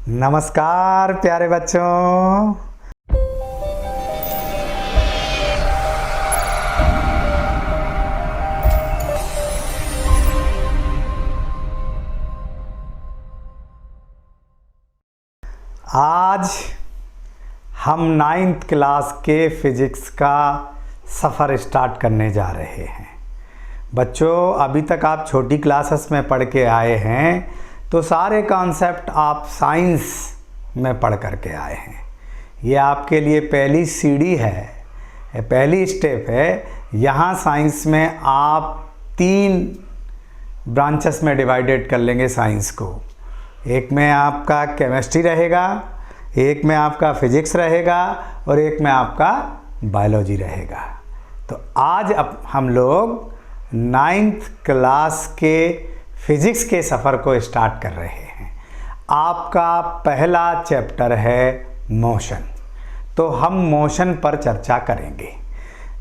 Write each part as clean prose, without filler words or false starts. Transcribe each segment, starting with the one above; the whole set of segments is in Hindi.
नमस्कार प्यारे बच्चों। आज हम 9th क्लास के फिजिक्स का सफ़र स्टार्ट करने जा रहे हैं। बच्चों, अभी तक आप छोटी क्लासेस में पढ़ के आए हैं तो सारे कॉन्सेप्ट आप साइंस में पढ़ कर के आए हैं। ये आपके लिए पहली सीढ़ी है, पहली स्टेप है। यहाँ साइंस में आप 3 ब्रांचेस में डिवाइडेड कर लेंगे साइंस को। एक में आपका केमिस्ट्री रहेगा, एक में आपका फिजिक्स रहेगा और एक में आपका बायोलॉजी रहेगा। तो आज अब हम लोग 9th क्लास के फिजिक्स के सफ़र को स्टार्ट कर रहे हैं। आपका पहला चैप्टर है मोशन। तो हम मोशन पर चर्चा करेंगे।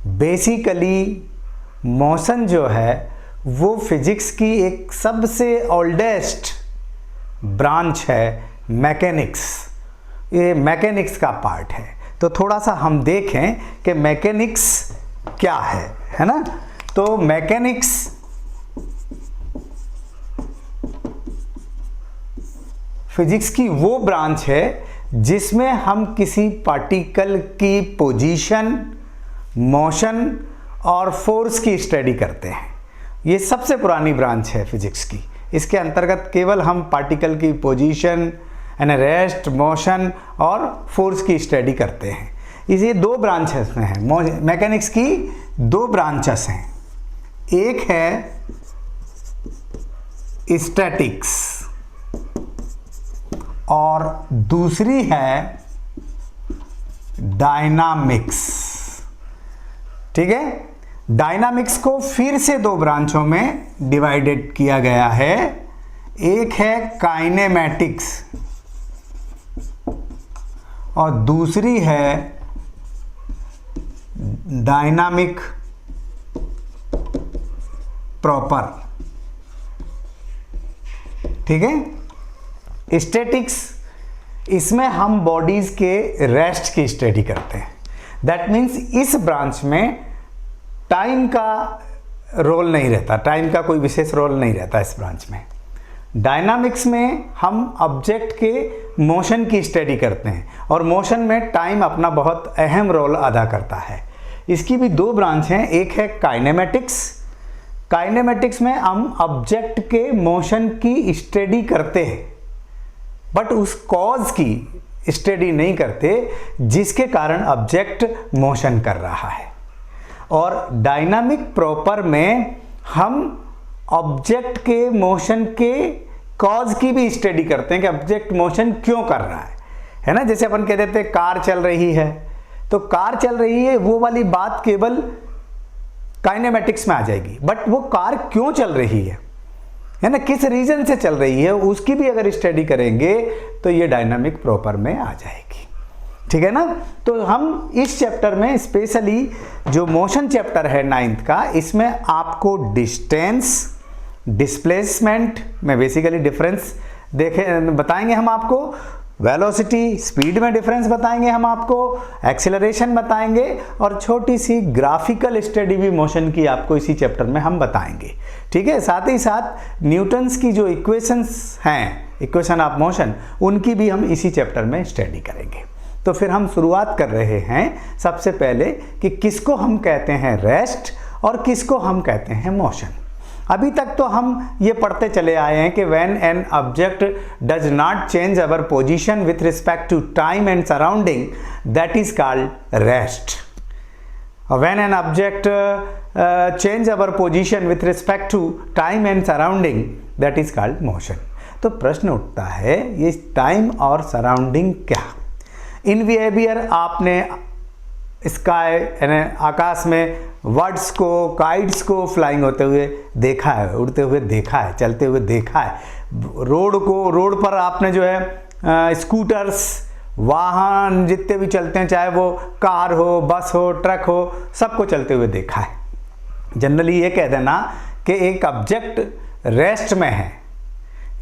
बेसिकली मोशन जो है वो फिजिक्स की एक सबसे ओल्डेस्ट ब्रांच है, मैकेनिक्स। ये मैकेनिक्स का पार्ट है। तो थोड़ा सा हम देखें कि मैकेनिक्स क्या है ना। तो मैकेनिक्स फिजिक्स की वो ब्रांच है जिसमें हम किसी पार्टिकल की पोजीशन, मोशन और फोर्स की स्टडी करते हैं। ये सबसे पुरानी ब्रांच है फिजिक्स की। इसके अंतर्गत केवल हम पार्टिकल की पोजीशन, रेस्ट, मोशन और फोर्स की स्टडी करते हैं। इसे 2 ब्रांचेस में है। मैकेनिक्स की 2 ब्रांचेस हैं। एक है स्टैटिक्स और दूसरी है डायनामिक्स। ठीक है। डायनामिक्स को फिर से 2 ब्रांचों में डिवाइडेड किया गया है। एक है काइनेमैटिक्स और दूसरी है डायनामिक प्रॉपर। ठीक है। स्टैटिक्स, इसमें हम बॉडीज के रेस्ट की स्टडी करते हैं। दैट मीन्स इस ब्रांच में टाइम का रोल नहीं रहता, टाइम का कोई विशेष रोल नहीं रहता इस ब्रांच में। डायनामिक्स में हम ऑब्जेक्ट के मोशन की स्टडी करते हैं और मोशन में टाइम अपना बहुत अहम रोल अदा करता है। इसकी भी 2 ब्रांच हैं। एक है काइनेमैटिक्स। काइनेमैटिक्स में हम ऑब्जेक्ट के मोशन की स्टडी करते हैं बट उस कॉज की स्टडी नहीं करते जिसके कारण ऑब्जेक्ट मोशन कर रहा है। और डायनामिक प्रॉपर में हम ऑब्जेक्ट के मोशन के कॉज की भी स्टडी करते हैं कि ऑब्जेक्ट मोशन क्यों कर रहा है ना। जैसे अपन कह देते हैं कार चल रही है, तो कार चल रही है वो वाली बात केवल काइनेमैटिक्स में आ जाएगी, बट वो कार क्यों चल रही है ना, किस रीजन से चल रही है, उसकी भी अगर स्टडी करेंगे तो ये डायनामिक प्रॉपर में आ जाएगी। ठीक है ना। तो हम इस चैप्टर में स्पेशली जो मोशन चैप्टर है 9th का, इसमें आपको डिस्टेंस, डिस्प्लेसमेंट में बेसिकली डिफरेंस बताएंगे हम आपको, वेलोसिटी, स्पीड में डिफरेंस बताएंगे हम आपको, एक्सेलरेशन बताएंगे और छोटी सी ग्राफिकल स्टडी भी मोशन की आपको इसी चैप्टर में हम बताएंगे। ठीक है। साथ ही साथ न्यूटन्स की जो इक्वेशंस हैं, इक्वेशन ऑफ मोशन, उनकी भी हम इसी चैप्टर में स्टडी करेंगे। तो फिर हम शुरुआत कर रहे हैं सबसे पहले कि किसको हम कहते हैं रेस्ट और किसको हम कहते हैं मोशन। अभी तक तो हम ये पढ़ते चले आए हैं कि when an object does not change our position with respect to time and surrounding, that is called rest. When an object change our position with respect to time and surrounding, that is called motion. तो प्रश्न उठता है, ये टाइम और सराउंडिंग क्या? इन बिहेवियर आपने स्काई यानी आकाश में बर्ड्स को, काइट्स को फ्लाइंग होते हुए देखा है, उड़ते हुए देखा है, चलते हुए देखा है। रोड पर आपने जो है स्कूटर्स, वाहन जितने भी चलते हैं, चाहे वो कार हो, बस हो, ट्रक हो, सबको चलते हुए देखा है। जनरली ये कह देना कि एक ऑब्जेक्ट रेस्ट में है,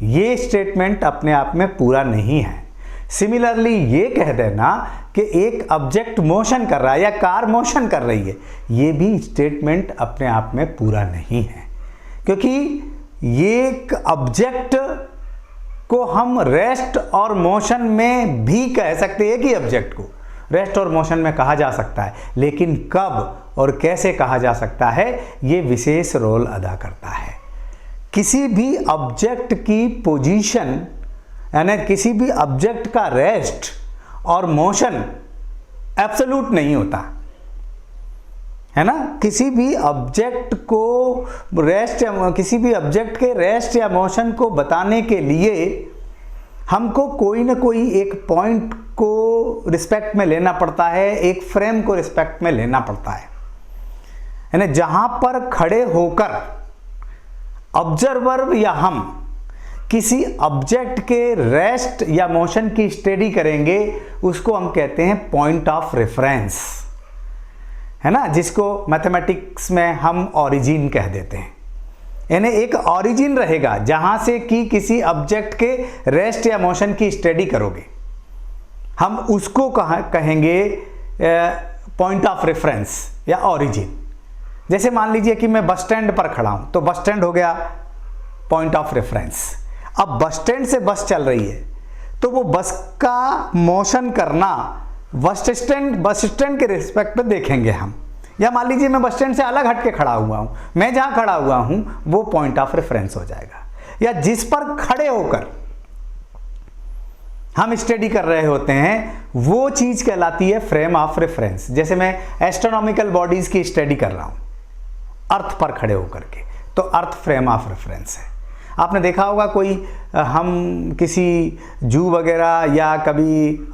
ये स्टेटमेंट अपने आप में पूरा नहीं है, सिमिलरली ये कह देना कि एक ऑब्जेक्ट मोशन कर रहा है या कार मोशन कर रही है, ये भी स्टेटमेंट अपने आप में पूरा नहीं है, क्योंकि ये एक ऑब्जेक्ट को हम रेस्ट और मोशन में भी कह सकते हैं, कि ऑब्जेक्ट को रेस्ट और मोशन में कहा जा सकता है, लेकिन कब और कैसे कहा जा सकता है ये विशेष रोल अदा करता है। किसी भी ऑब्जेक्ट की पोजीशन यानी किसी भी ऑब्जेक्ट का रेस्ट और मोशन एब्सोल्यूट नहीं होता है ना। किसी भी ऑब्जेक्ट को रेस्ट या किसी भी ऑब्जेक्ट के रेस्ट या मोशन को बताने के लिए हमको कोई ना कोई एक पॉइंट को रिस्पेक्ट में लेना पड़ता है, एक फ्रेम को रिस्पेक्ट में लेना पड़ता है, यानी जहां पर खड़े होकर ऑब्जर्वर या हम किसी ऑब्जेक्ट के रेस्ट या मोशन की स्टडी करेंगे, उसको हम कहते हैं पॉइंट ऑफ रेफरेंस, है ना, जिसको मैथमेटिक्स में हम ओरिजिन कह देते हैं। यानी एक ओरिजिन रहेगा जहां से कि किसी ऑब्जेक्ट के रेस्ट या मोशन की स्टडी करोगे, हम उसको कहेंगे पॉइंट ऑफ रेफरेंस या ओरिजिन। जैसे मान लीजिए कि मैं बस स्टैंड पर खड़ा हूं, तो बस स्टैंड हो गया पॉइंट ऑफ रेफरेंस। अब बस स्टैंड से बस चल रही है, तो वो बस का मोशन करना बस स्टैंड के रिस्पेक्ट में देखेंगे हम। या मान लीजिए मैं बस स्टैंड से अलग हट के खड़ा हुआ हूं, मैं जहां खड़ा हुआ हूं वो पॉइंट ऑफ रेफरेंस हो जाएगा। या जिस पर खड़े होकर हम स्टडी कर रहे होते हैं वो चीज कहलाती है फ्रेम ऑफ रेफरेंस। जैसे मैं एस्ट्रोनॉमिकल बॉडीज की स्टडी कर रहा हूं अर्थ पर खड़े होकर के, तो अर्थ फ्रेम ऑफ रेफरेंस है। आपने देखा होगा कोई हम किसी जू वगैरह या कभी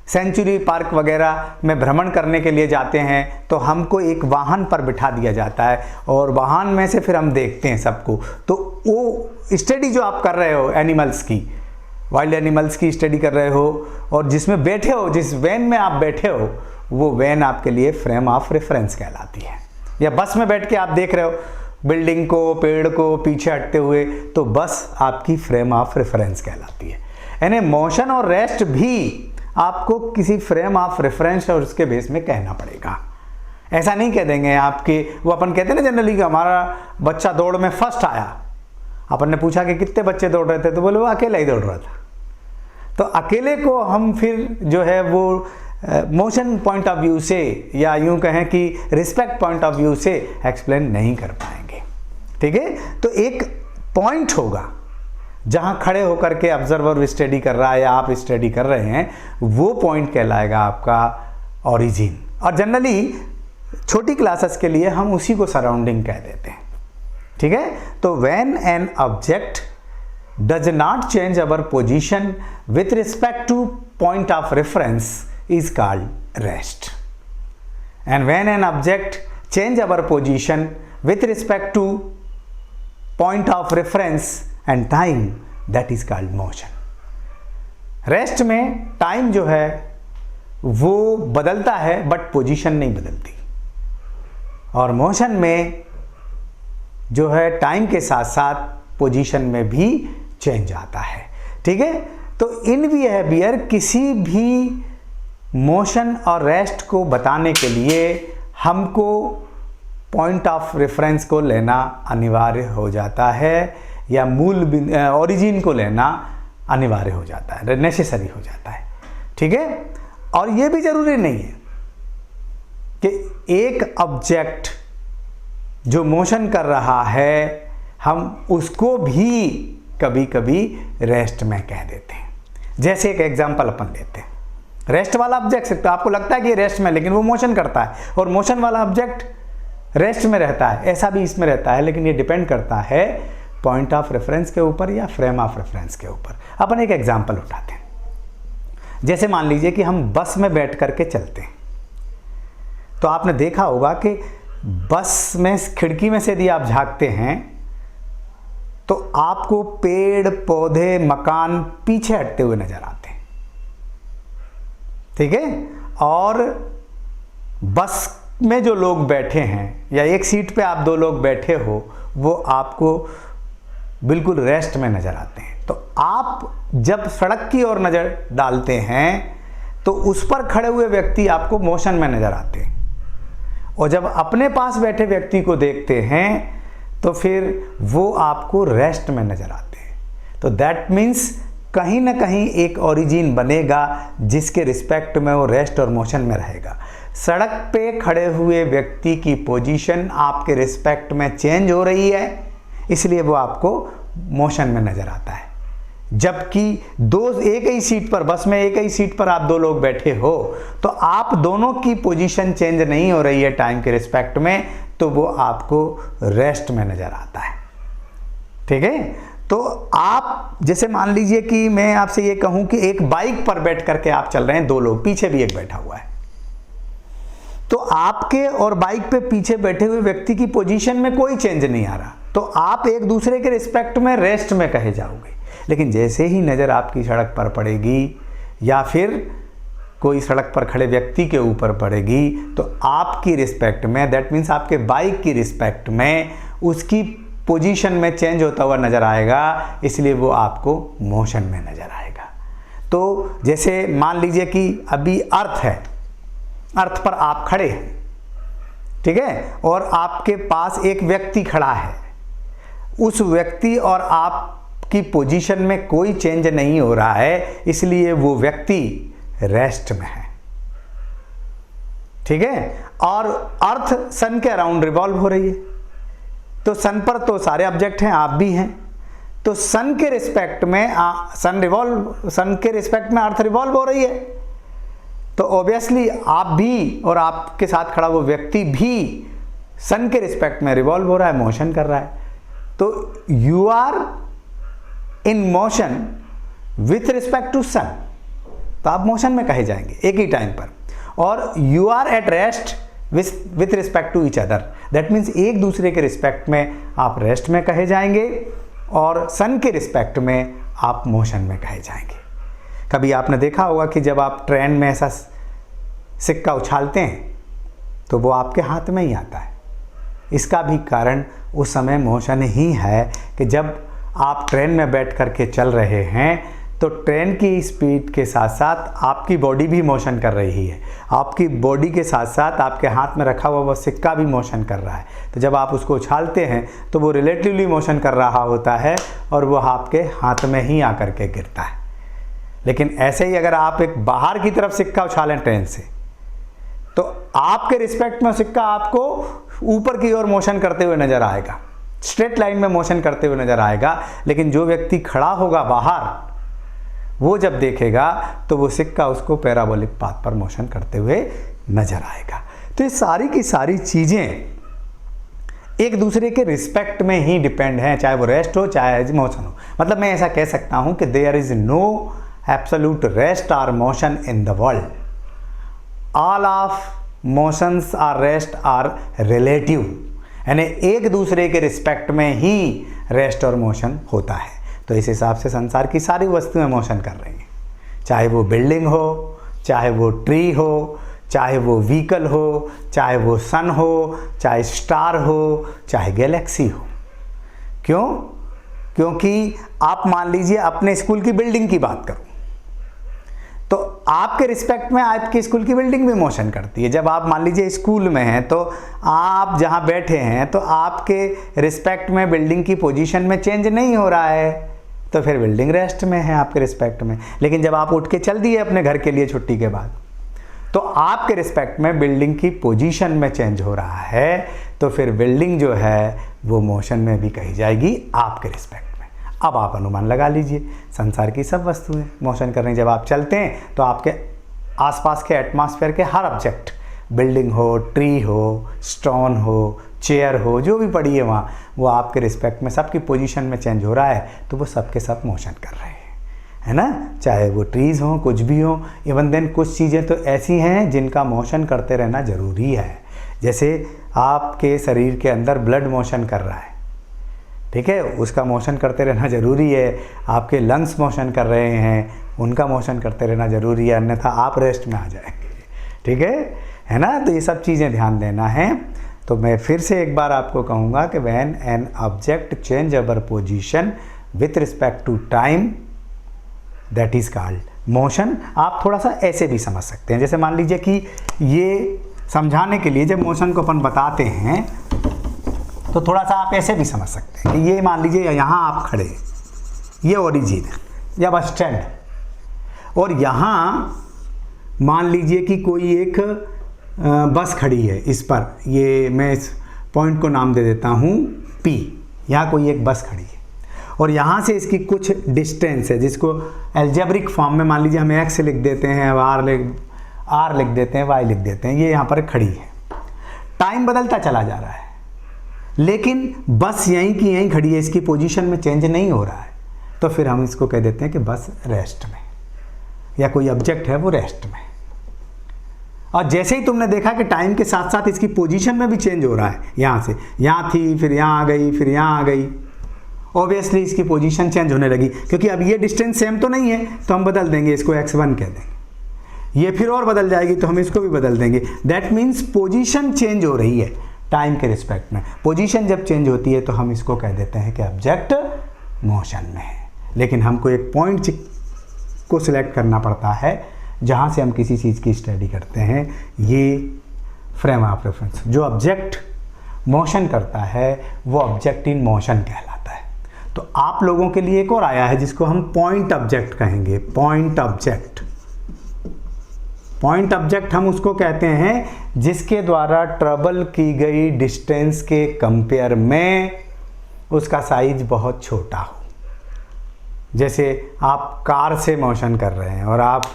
सेंचुरी पार्क वगैरह में भ्रमण करने के लिए जाते हैं, तो हमको एक वाहन पर बिठा दिया जाता है और वाहन में से फिर हम देखते हैं सबको। तो वो स्टडी जो आप कर रहे हो एनिमल्स की, वाइल्ड एनिमल्स की स्टडी कर रहे हो, और जिसमें बैठे हो, जिस वैन में आप बैठे हो, वो वैन आपके लिए फ्रेम ऑफ रेफरेंस कहलाती है। या बस में बैठ के आप देख रहे हो बिल्डिंग को, पेड़ को पीछे हटते हुए, तो बस आपकी फ्रेम ऑफ रेफरेंस कहलाती है। यानी मोशन और रेस्ट भी आपको किसी फ्रेम ऑफ रेफरेंस और उसके बेस में कहना पड़ेगा। ऐसा नहीं कह देंगे आपके, वो अपन कहते हैं ना जनरली कि हमारा बच्चा दौड़ में फर्स्ट आया, अपन ने पूछा कि कितने बच्चे दौड़ रहे थे, तो बोले वो अकेला ही दौड़ रहा था। तो अकेले को हम फिर जो है वो मोशन पॉइंट ऑफ व्यू से या यूं कहें कि रिस्पेक्ट पॉइंट ऑफ व्यू से एक्सप्लेन नहीं कर पाएंगे, ठीक है। तो एक पॉइंट होगा जहां खड़े होकर के ऑब्जर्वर स्टडी कर रहा है या आप स्टडी कर रहे हैं, वो पॉइंट कहलाएगा आपका ओरिजिन। और जनरली छोटी क्लासेस के लिए हम उसी को सराउंडिंग कह देते हैं, ठीक है। तो when an object does not change our position with respect two point of reference is called rest, and when an object change our position with respect to point of reference and time, that is called motion. Rest में टाइम जो है वो बदलता है बट पोजीशन नहीं बदलती, और मोशन में जो है टाइम के साथ साथ पोजीशन में भी चेंज आता है, ठीक है। तो इन बिहेवियर किसी भी मोशन और रेस्ट को बताने के लिए हमको पॉइंट ऑफ रेफरेंस को लेना अनिवार्य हो जाता है, या मूल ओरिजिन को लेना अनिवार्य हो जाता है, नेसेसरी हो जाता है, ठीक है। और ये भी जरूरी नहीं है कि एक ऑब्जेक्ट जो मोशन कर रहा है हम उसको भी कभी कभी रेस्ट में कह देते हैं। जैसे एक एग्जांपल अपन लेते हैं, रेस्ट वाला ऑब्जेक्ट, तो आपको लगता है कि रेस्ट में, लेकिन वो मोशन करता है, और मोशन वाला ऑब्जेक्ट रेस्ट में रहता है, ऐसा भी इसमें रहता है, लेकिन ये डिपेंड करता है पॉइंट ऑफ रेफरेंस के ऊपर या फ्रेम ऑफ रेफरेंस के ऊपर। अपन एक एग्जांपल उठाते हैं। जैसे मान लीजिए कि हम बस में बैठ करके चलते हैं, तो आपने देखा होगा कि बस में खिड़की में से यदि आप झांकते हैं तो आपको पेड़ पौधे मकान पीछे हटते हुए नजर आते हैं, ठीक है। और बस में जो लोग बैठे हैं या एक सीट पे आप दो लोग बैठे हो, वो आपको बिल्कुल रेस्ट में नजर आते हैं। तो आप जब सड़क की ओर नज़र डालते हैं तो उस पर खड़े हुए व्यक्ति आपको मोशन में नज़र आते हैं, और जब अपने पास बैठे व्यक्ति को देखते हैं तो फिर वो आपको रेस्ट में नज़र आते हैं। तो दैट मीन्स कहीं ना कहीं एक ओरिजिन बनेगा जिसके रिस्पेक्ट में वो रेस्ट और मोशन में रहेगा। सड़क पे खड़े हुए व्यक्ति की पोजीशन आपके रिस्पेक्ट में चेंज हो रही है, इसलिए वो आपको मोशन में नज़र आता है। जबकि एक ही सीट पर, बस में एक ही सीट पर आप दो लोग बैठे हो तो आप दोनों की पोजीशन चेंज नहीं हो रही है टाइम के रिस्पेक्ट में, तो वो आपको रेस्ट में नज़र आता है। ठीक है, तो आप जैसे मान लीजिए कि मैं आपसे ये कहूं कि एक बाइक पर बैठ करके आप चल रहे हैं, दो लोग, पीछे भी एक बैठा हुआ है, तो आपके और बाइक पे पीछे बैठे हुए व्यक्ति की पोजीशन में कोई चेंज नहीं आ रहा, तो आप एक दूसरे के रिस्पेक्ट में रेस्ट में कहे जाओगे। लेकिन जैसे ही नज़र आपकी सड़क पर पड़ेगी या फिर कोई सड़क पर खड़े व्यक्ति के ऊपर पड़ेगी तो आपकी रिस्पेक्ट में, दैट मीन्स आपके बाइक की रिस्पेक्ट में उसकी पोजीशन में चेंज होता हुआ नज़र आएगा, इसलिए वो आपको मोशन में नज़र आएगा। तो जैसे मान लीजिए कि अभी अर्थ है, अर्थ पर आप खड़े हैं, ठीक है, और आपके पास एक व्यक्ति खड़ा है, उस व्यक्ति और आपकी पोजीशन में कोई चेंज नहीं हो रहा है, इसलिए वो व्यक्ति रेस्ट में है। ठीक है, और अर्थ सन के अराउंड रिवॉल्व हो रही है, तो सन पर तो सारे ऑब्जेक्ट हैं, आप भी हैं, तो सन के रिस्पेक्ट में सन के रिस्पेक्ट में अर्थ रिवॉल्व हो रही है, तो ऑब्वियसली आप भी और आपके साथ खड़ा वो व्यक्ति भी सन के रिस्पेक्ट में रिवॉल्व हो रहा है, मोशन कर रहा है। तो you are in motion with respect to sun, तो आप मोशन में कहे जाएंगे एक ही टाइम पर, और you are at rest with respect to each other, that means एक दूसरे के रिस्पेक्ट में आप रेस्ट में कहे जाएंगे और सन के रिस्पेक्ट में आप मोशन में कहे जाएंगे। कभी आपने देखा होगा कि जब आप ट्रेन में ऐसा सिक्का उछालते हैं तो वो आपके हाथ में ही आता है, इसका भी कारण उस समय मोशन ही है कि जब आप ट्रेन में बैठ करके चल रहे हैं तो ट्रेन की स्पीड के साथ साथ आपकी बॉडी भी मोशन कर रही है, आपकी बॉडी के साथ साथ आपके हाथ में रखा हुआ वो सिक्का भी मोशन कर रहा है, तो जब आप उसको उछालते हैं तो वो रिलेटिवली मोशन कर रहा होता है और वो आपके हाथ में ही आकर के गिरता है। लेकिन ऐसे ही अगर आप एक बाहर की तरफ सिक्का उछालें ट्रेन से, तो आपके रिस्पेक्ट में सिक्का आपको ऊपर की ओर मोशन करते हुए नजर आएगा, स्ट्रेट लाइन में मोशन करते हुए नजर आएगा, लेकिन जो व्यक्ति खड़ा होगा बाहर वो जब देखेगा तो वो सिक्का उसको पैराबोलिक पाथ पर मोशन करते हुए नजर आएगा। तो ये सारी की सारी चीजें एक दूसरे के रिस्पेक्ट में ही डिपेंड हैं, चाहे वो रेस्ट हो चाहे मोशन हो। मतलब मैं ऐसा कह सकता हूं कि there is no absolute rest और motion in the world, all of motions are rest are relative, यानी एक दूसरे के रिस्पेक्ट में ही रेस्ट और मोशन होता है। तो इस हिसाब से संसार की सारी वस्तुएं मोशन कर रही हैं, चाहे वो बिल्डिंग हो, चाहे वो ट्री हो, चाहे वो व्हीकल हो, चाहे वो सन हो, चाहे स्टार हो, चाहे गैलेक्सी हो। क्यों? क्योंकि आप मान लीजिए अपने स्कूल की बिल्डिंग की बात करो तो आपके रिस्पेक्ट में आपकी स्कूल की बिल्डिंग भी मोशन करती है। जब आप मान लीजिए स्कूल में हैं तो आप जहां बैठे हैं तो आपके रिस्पेक्ट में बिल्डिंग की पोजीशन में चेंज नहीं हो रहा है, तो फिर बिल्डिंग रेस्ट में है आपके रिस्पेक्ट में। लेकिन जब आप उठ के चल दिए अपने घर के लिए छुट्टी के बाद तो आपके रिस्पेक्ट में बिल्डिंग की पोजीशन में चेंज हो रहा है, तो फिर बिल्डिंग जो है वो मोशन में भी कही जाएगी आपके रिस्पेक्ट में। अब आप अनुमान लगा लीजिए, संसार की सब वस्तुएं मोशन कर रही हैं। जब आप चलते हैं तो आपके आसपास के एटमॉस्फेयर के हर ऑब्जेक्ट, बिल्डिंग हो, ट्री हो, स्टोन हो, चेयर हो, जो भी पड़ी है वहाँ, वो आपके रिस्पेक्ट में सबकी पोजीशन में चेंज हो रहा है, तो वो सबके सब मोशन कर रहे हैं, है ना। चाहे वो ट्रीज़ हों, कुछ भी हो। इवन देन कुछ चीज़ें तो ऐसी हैं जिनका मोशन करते रहना ज़रूरी है। जैसे आपके शरीर के अंदर ब्लड मोशन कर रहा है, ठीक है, उसका मोशन करते रहना ज़रूरी है। आपके लंग्स मोशन कर रहे हैं, उनका मोशन करते रहना ज़रूरी है, अन्यथा आप रेस्ट में आ जाएंगे, ठीक है ना। तो ये सब चीज़ें ध्यान देना है। तो मैं फिर से एक बार आपको कहूँगा कि when an object change our position with respect to time, that is called motion. आप थोड़ा सा ऐसे भी समझ सकते हैं, जैसे मान लीजिए कि ये समझाने के लिए जब मोशन को अपन बताते हैं तो थोड़ा सा आप ऐसे भी समझ सकते हैं कि ये मान लीजिए यहाँ आप खड़े, ये ओरिजिन है या बस स्टैंड, और यहाँ मान लीजिए कि कोई एक बस खड़ी है, इस पर ये मैं इस पॉइंट को नाम दे देता हूँ P। यहाँ कोई एक बस खड़ी है और यहाँ से इसकी कुछ डिस्टेंस है जिसको एल्जेब्रिक फॉर्म में मान लीजिए हम x लिख देते हैं, r लिख देते हैं, y लिख देते हैं। ये यहाँ पर खड़ी है, टाइम बदलता चला जा रहा है लेकिन बस यहीं की यहीं खड़ी है, इसकी पोजीशन में चेंज नहीं हो रहा है, तो फिर हम इसको कह देते हैं कि बस रेस्ट में, या कोई ऑब्जेक्ट है वो रेस्ट में। और जैसे ही तुमने देखा कि टाइम के साथ साथ इसकी पोजीशन में भी चेंज हो रहा है, यहाँ से यहाँ थी, फिर यहाँ आ गई, फिर यहाँ आ गई, ऑब्वियसली इसकी पोजीशन चेंज होने लगी, क्योंकि अब ये डिस्टेंस सेम तो नहीं है तो हम बदल देंगे, इसको x1 कह देंगे। ये फिर और बदल जाएगी तो हम इसको भी बदल देंगे। दैट मीन्स पोजीशन चेंज हो रही है टाइम के रिस्पेक्ट में। पोजीशन जब चेंज होती है तो हम इसको कह देते हैं कि ऑब्जेक्ट मोशन में है। लेकिन हमको एक पॉइंट को सिलेक्ट करना पड़ता है जहाँ से हम किसी चीज़ की स्टडी करते हैं, ये फ्रेम ऑफ रेफरेंस। जो ऑब्जेक्ट मोशन करता है वो ऑब्जेक्ट इन मोशन कहलाता है। तो आप लोगों के लिए एक और आया है जिसको हम पॉइंट ऑब्जेक्ट कहेंगे। पॉइंट ऑब्जेक्ट, पॉइंट ऑब्जेक्ट हम उसको कहते हैं जिसके द्वारा ट्रेवल की गई डिस्टेंस के कंपेयर में उसका साइज बहुत छोटा हो। जैसे आप कार से मोशन कर रहे हैं और आप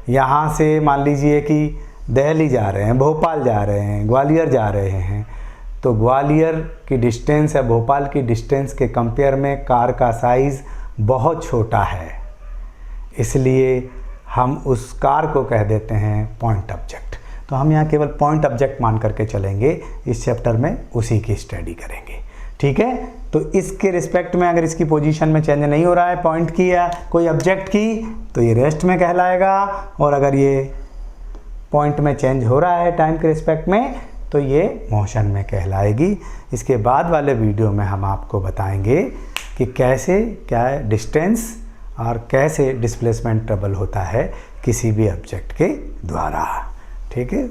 यहाँ से मान लीजिए कि दिल्ली जा रहे हैं, भोपाल जा रहे हैं, ग्वालियर जा रहे हैं, तो ग्वालियर की डिस्टेंस या भोपाल की डिस्टेंस के कंपेयर में कार का साइज़ बहुत छोटा है, इसलिए हम उस कार को कह देते हैं पॉइंट ऑब्जेक्ट। तो हम यहाँ केवल पॉइंट ऑब्जेक्ट मान करके चलेंगे, इस चैप्टर में उसी की स्टडी करेंगे। ठीक है, तो इसके रिस्पेक्ट में अगर इसकी पोजीशन में चेंज नहीं हो रहा है पॉइंट की या कोई ऑब्जेक्ट की, तो ये रेस्ट में कहलाएगा, और अगर ये पॉइंट में चेंज हो रहा है टाइम के रिस्पेक्ट में तो ये मोशन में कहलाएगी। इसके बाद वाले वीडियो में हम आपको बताएंगे कि कैसे क्या डिस्टेंस और कैसे डिस्प्लेसमेंट ट्रेवल होता है किसी भी ऑब्जेक्ट के द्वारा। ठीक है।